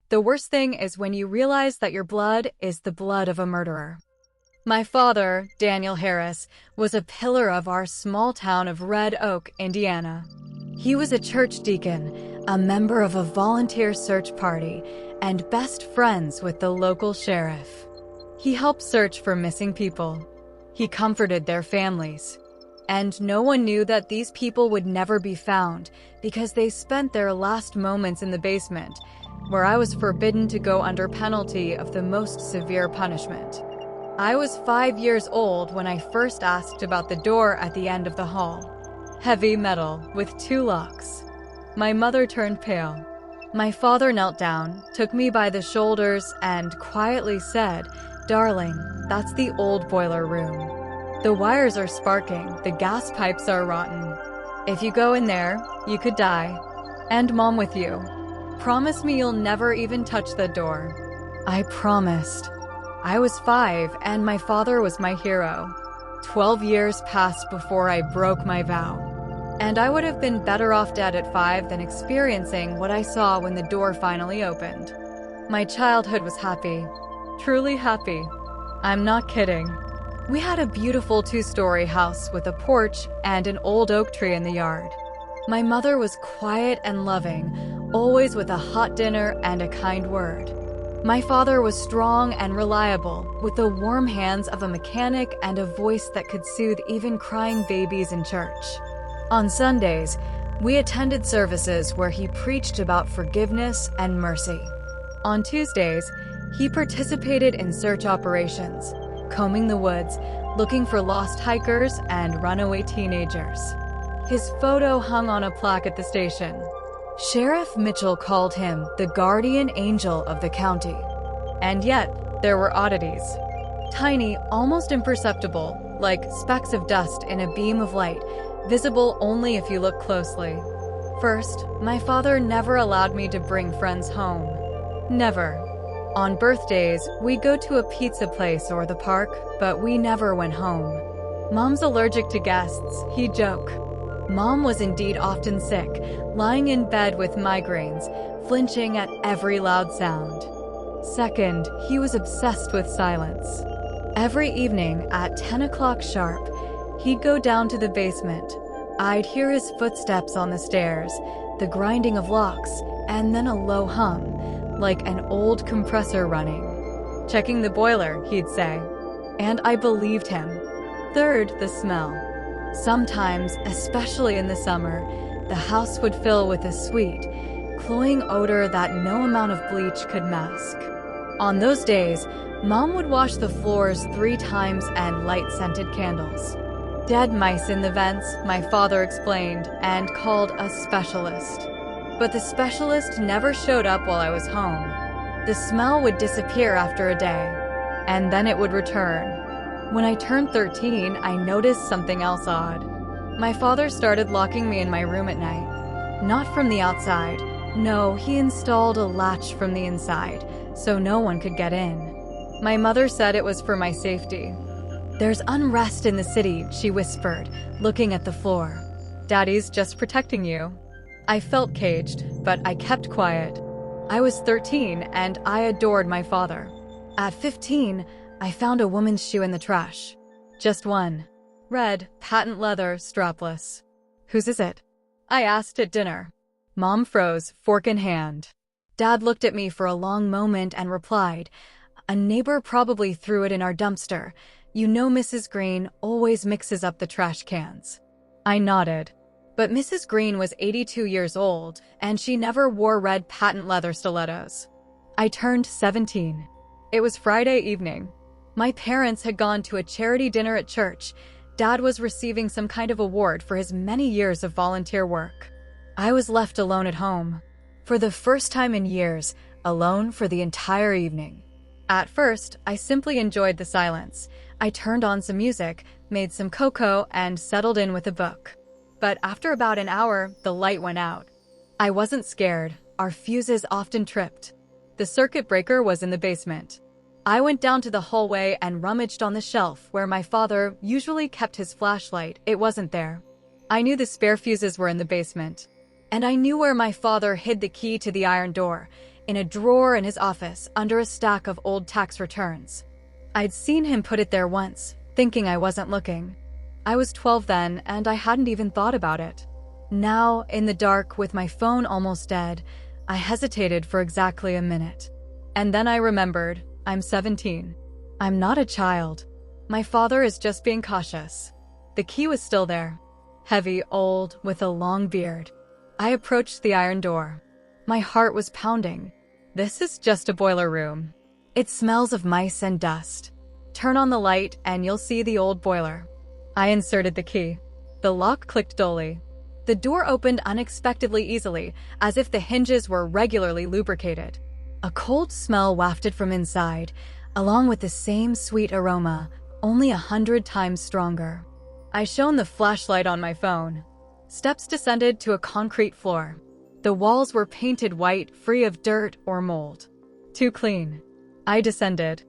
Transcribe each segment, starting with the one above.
The worst thing is when you realize that your blood is the blood of a murderer. My father, Daniel Harris, was a pillar of our small town of Red Oak, Indiana. He was a church deacon, a member of a volunteer search party, and best friends with the local sheriff. He helped search for missing people. He comforted their families. And no one knew that these people would never be found because they spent their last moments in the basement, where I was forbidden to go under penalty of the most severe punishment. I was 5 years old when I first asked about the door at the end of the hall. Heavy metal with 2 locks. My mother turned pale. My father knelt down, took me by the shoulders, and quietly said, "Darling, that's the old boiler room. The wires are sparking, the gas pipes are rotten. If you go in there, you could die. And Mom with you. Promise me you'll never even touch the door." I promised. I was 5, and my father was my hero. 12 years passed before I broke my vow. And I would have been better off dead at 5 than experiencing what I saw when the door finally opened. My childhood was happy. Truly happy. I'm not kidding. We had a beautiful 2-story house with a porch and an old oak tree in the yard. My mother was quiet and loving, always with a hot dinner and a kind word. My father was strong and reliable, with the warm hands of a mechanic and a voice that could soothe even crying babies in church. On Sundays, we attended services where he preached about forgiveness and mercy. On Tuesdays, he participated in search operations, combing the woods, looking for lost hikers and runaway teenagers. His photo hung on a plaque at the station. Sheriff Mitchell called him the guardian angel of the county. And yet, there were oddities. Tiny, almost imperceptible, like specks of dust in a beam of light, visible only if you look closely. First, my father never allowed me to bring friends home. Never. On birthdays, we'd go to a pizza place or the park, but we never went home. Mom's allergic to guests, he'd joke. Mom was indeed often sick, lying in bed with migraines, flinching at every loud sound. Second, he was obsessed with silence. Every evening at 10 o'clock sharp, he'd go down to the basement. I'd hear his footsteps on the stairs, the grinding of locks, and then a low hum, like an old compressor running. "Checking the boiler," he'd say. And I believed him. Third, the smell. Sometimes, especially in the summer, the house would fill with a sweet, cloying odor that no amount of bleach could mask. On those days, Mom would wash the floors 3 times and light scented candles. Dead mice in the vents, my father explained, and called a specialist. But the specialist never showed up while I was home. The smell would disappear after a day, and then it would return. When I turned 13, I noticed something else odd. My father started locking me in my room at night. Not from the outside. No, he installed a latch from the inside, so no one could get in. My mother said it was for my safety. "There's unrest in the city," she whispered, looking at the floor. "Daddy's just protecting you." I felt caged, but I kept quiet. I was 13, and I adored my father. At 15, I found a woman's shoe in the trash. Just one. Red, patent leather, strapless. "Whose is it?" I asked at dinner. Mom froze, fork in hand. Dad looked at me for a long moment and replied, "A neighbor probably threw it in our dumpster. You know Mrs. Green always mixes up the trash cans." I nodded. But Mrs. Green was 82 years old, and she never wore red patent leather stilettos. I turned 17. It was Friday evening. My parents had gone to a charity dinner at church. Dad was receiving some kind of award for his many years of volunteer work. I was left alone at home. For the first time in years, alone for the entire evening. At first, I simply enjoyed the silence. I turned on some music, made some cocoa, and settled in with a book. But after about an hour, the light went out. I wasn't scared. Our fuses often tripped. The circuit breaker was in the basement. I went down to the hallway and rummaged on the shelf where my father usually kept his flashlight. It wasn't there. I knew the spare fuses were in the basement. And I knew where my father hid the key to the iron door. in a drawer in his office under a stack of old tax returns. I'd seen him put it there once, thinking I wasn't looking. I was 12 then, and I hadn't even thought about it. Now, in the dark with my phone almost dead, I hesitated for exactly a minute. And then I remembered, I'm 17. I'm not a child. My father is just being cautious. The key was still there. Heavy, old, with a long beard. I approached the iron door. My heart was pounding. This is just a boiler room. It smells of mice and dust. Turn on the light and you'll see the old boiler. I inserted the key. The lock clicked dully. The door opened unexpectedly easily, as if the hinges were regularly lubricated. A cold smell wafted from inside, along with the same sweet aroma, only 100 times stronger. I shone the flashlight on my phone. Steps descended to a concrete floor. The walls were painted white, free of dirt or mold. Too clean. I descended.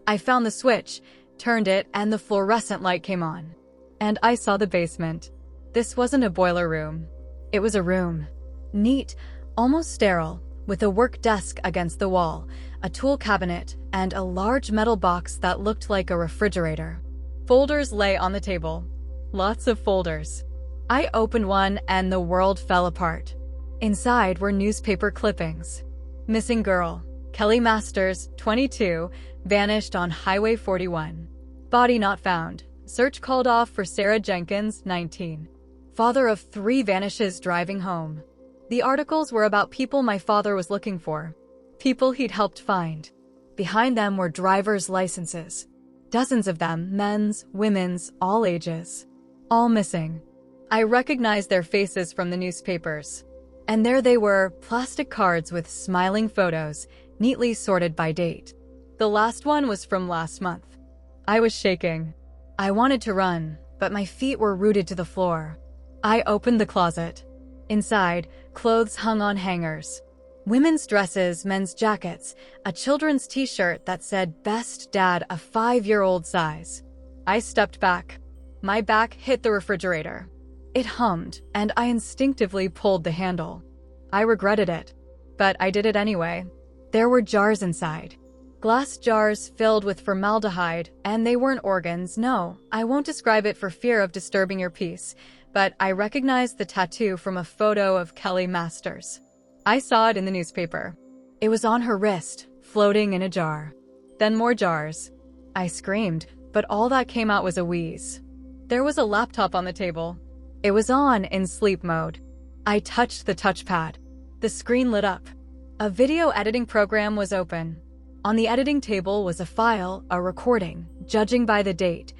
I found the switch, turned it, and the fluorescent light came on. And I saw the basement. This wasn't a boiler room. It was a room. Neat, almost sterile, with a work desk against the wall, a tool cabinet, and a large metal box that looked like a refrigerator. Folders lay on the table. Lots of folders. I opened one and the world fell apart. Inside were newspaper clippings. Missing girl. Kelly Masters, 22, vanished on Highway 41. Body not found. Search called off for Sarah Jenkins, 19. Father of 3 vanishes driving home. The articles were about people my father was looking for. People he'd helped find. Behind them were driver's licenses. Dozens of them, men's, women's, all ages. All missing. I recognized their faces from the newspapers. And there they were, plastic cards with smiling photos, neatly sorted by date. The last one was from last month. I was shaking. I wanted to run, but my feet were rooted to the floor. I opened the closet. Inside, clothes hung on hangers. Women's dresses, men's jackets, a children's t-shirt that said Best Dad, a 5-year-old size. I stepped back. My back hit the refrigerator. It hummed, and I instinctively pulled the handle. I regretted it, but I did it anyway. There were jars inside. Glass jars filled with formaldehyde, and they weren't organs, no. I won't describe it for fear of disturbing your peace, but I recognized the tattoo from a photo of Kelly Masters. I saw it in the newspaper. It was on her wrist, floating in a jar. Then more jars. I screamed, but all that came out was a wheeze. There was a laptop on the table. It was on in sleep mode. I touched the touchpad. The screen lit up. A video editing program was open. On the editing table was a file, a recording, judging by the date,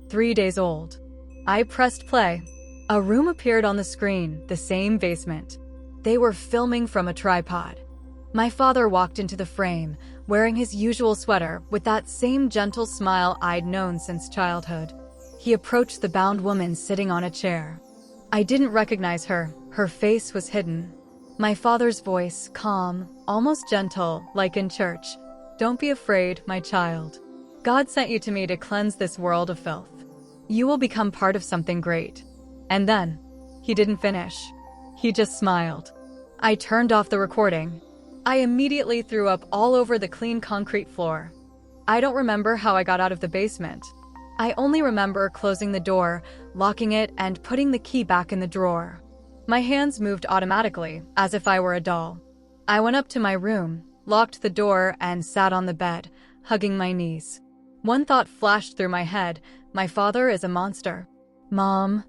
3 days old. I pressed play. A room appeared on the screen, the same basement. They were filming from a tripod. My father walked into the frame, wearing his usual sweater with that same gentle smile I'd known since childhood. He approached the bound woman sitting on a chair. I didn't recognize her. Her face was hidden. My father's voice, calm, almost gentle, like in church. Don't be afraid, my child. God sent you to me to cleanse this world of filth. You will become part of something great. And then, he didn't finish. He just smiled. I turned off the recording. I immediately threw up all over the clean concrete floor. I don't remember how I got out of the basement. I only remember closing the door, locking it, and putting the key back in the drawer. My hands moved automatically, as if I were a doll. I went up to my room, locked the door, and sat on the bed, hugging my knees. One thought flashed through my head. My father is a monster. Mom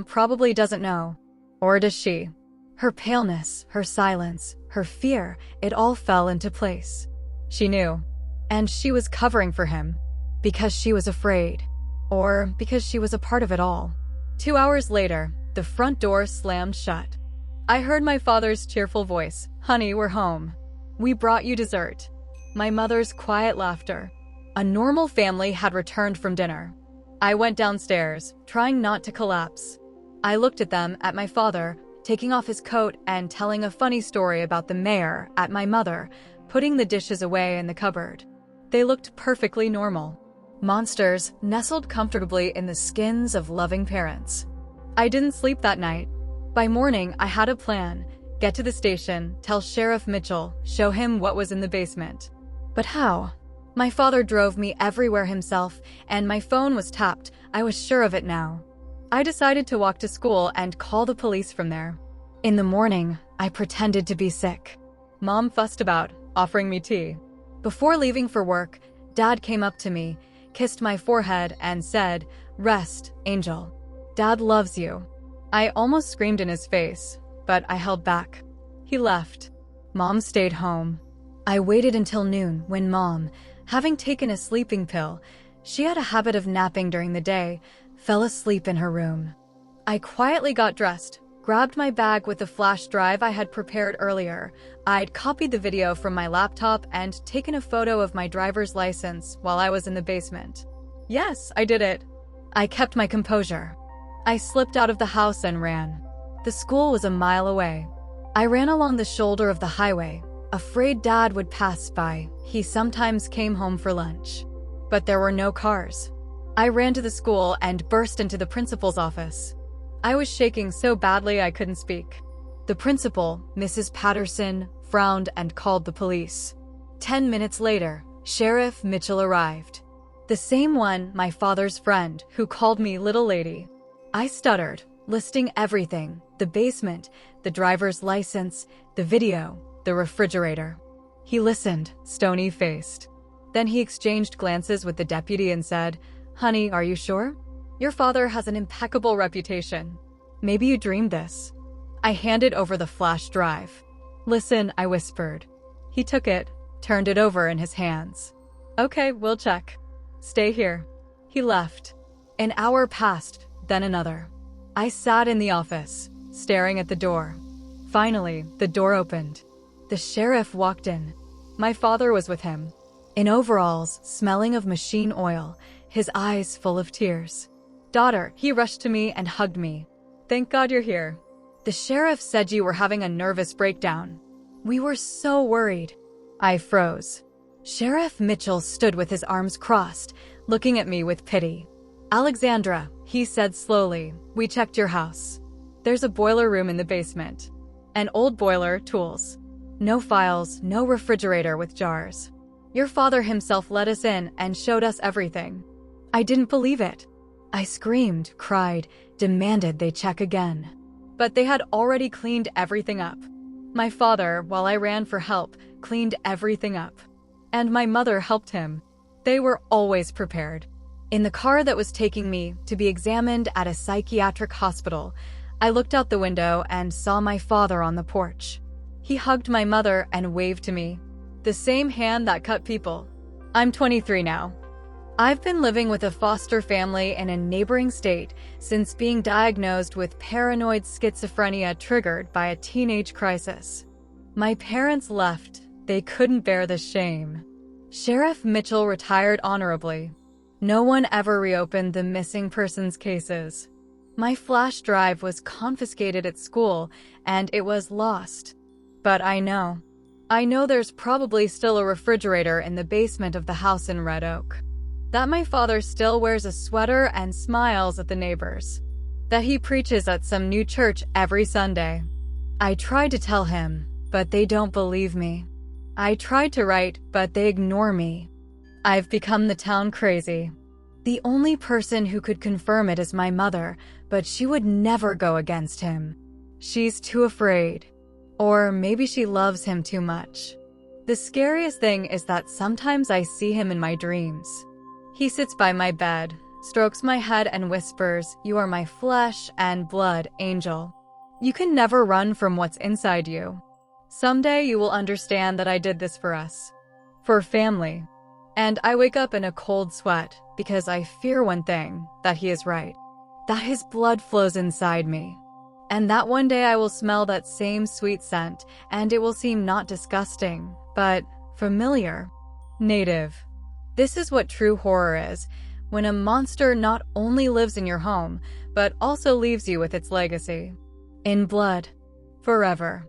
probably doesn't know. Or does she? Her paleness, her silence, her fear, it all fell into place. She knew. And she was covering for him. Because she was afraid. Or because she was a part of it all. 2 hours later, the front door slammed shut. I heard my father's cheerful voice. Honey, we're home. We brought you dessert. My mother's quiet laughter. A normal family had returned from dinner. I went downstairs, trying not to collapse. I looked at them, at my father, taking off his coat and telling a funny story about the mayor, at my mother, putting the dishes away in the cupboard. They looked perfectly normal. Monsters nestled comfortably in the skins of loving parents. I didn't sleep that night. By morning, I had a plan. Get to the station, tell Sheriff Mitchell, show him what was in the basement. But how? My father drove me everywhere himself, and my phone was tapped. I was sure of it now. I decided to walk to school and call the police from there. In the morning, I pretended to be sick. Mom fussed about, offering me tea. Before leaving for work, Dad came up to me, kissed my forehead, and said, "Rest, Angel. Dad loves you." I almost screamed in his face, but I held back. He left. Mom stayed home. I waited until noon when Mom, having taken a sleeping pill, she had a habit of napping during the day, fell asleep in her room. I quietly got dressed, grabbed my bag with the flash drive I had prepared earlier. I'd copied the video from my laptop and taken a photo of my driver's license while I was in the basement. Yes, I did it. I kept my composure. I slipped out of the house and ran. The school was a mile away. I ran along the shoulder of the highway, afraid Dad would pass by. He sometimes came home for lunch. But there were no cars. I ran to the school and burst into the principal's office. I was shaking so badly I couldn't speak. The principal, Mrs. Patterson, frowned and called the police. 10 minutes later, Sheriff Mitchell arrived. The same one, my father's friend, who called me little lady. I stuttered, listing everything: the basement, the driver's license, the video, the refrigerator. He listened, stony-faced. Then he exchanged glances with the deputy and said, "Honey, are you sure? Your father has an impeccable reputation. Maybe you dreamed this." I handed over the flash drive. "Listen," I whispered. He took it, turned it over in his hands. "Okay, we'll check. Stay here." He left. An hour passed, then another. I sat in the office, staring at the door. Finally, the door opened. The sheriff walked in. My father was with him. In overalls, smelling of machine oil, his eyes full of tears. "Daughter," he rushed to me and hugged me. "Thank God you're here. The sheriff said you were having a nervous breakdown. We were so worried." I froze. Sheriff Mitchell stood with his arms crossed, looking at me with pity. "Alexandra," he said slowly, "we checked your house. There's a boiler room in the basement. An old boiler, tools. No files, no refrigerator with jars. Your father himself let us in and showed us everything." I didn't believe it. I screamed, cried, demanded they check again. But they had already cleaned everything up. My father, while I ran for help, cleaned everything up. And my mother helped him. They were always prepared. In the car that was taking me to be examined at a psychiatric hospital, I looked out the window and saw my father on the porch. He hugged my mother and waved to me. The same hand that cut people. I'm 23 now. I've been living with a foster family in a neighboring state since being diagnosed with paranoid schizophrenia triggered by a teenage crisis. My parents left. They couldn't bear the shame. Sheriff Mitchell retired honorably. No one ever reopened the missing persons cases. My flash drive was confiscated at school, and it was lost. But I know there's probably still a refrigerator in the basement of the house in Red Oak. That my father still wears a sweater and smiles at the neighbors. That he preaches at some new church every Sunday. I tried to tell him, but they don't believe me. I tried to write, but they ignore me. I've become the town crazy. The only person who could confirm it is my mother, but she would never go against him. She's too afraid. Or maybe she loves him too much. The scariest thing is that sometimes I see him in my dreams. He sits by my bed, strokes my head and whispers, "You are my flesh and blood, Angel. You can never run from what's inside you. Someday you will understand that I did this for us. For family." And I wake up in a cold sweat because I fear one thing, that he is right. That his blood flows inside me. And that one day I will smell that same sweet scent, and it will seem not disgusting, but familiar. Native. This is what true horror is, when a monster not only lives in your home, but also leaves you with its legacy. In blood. Forever.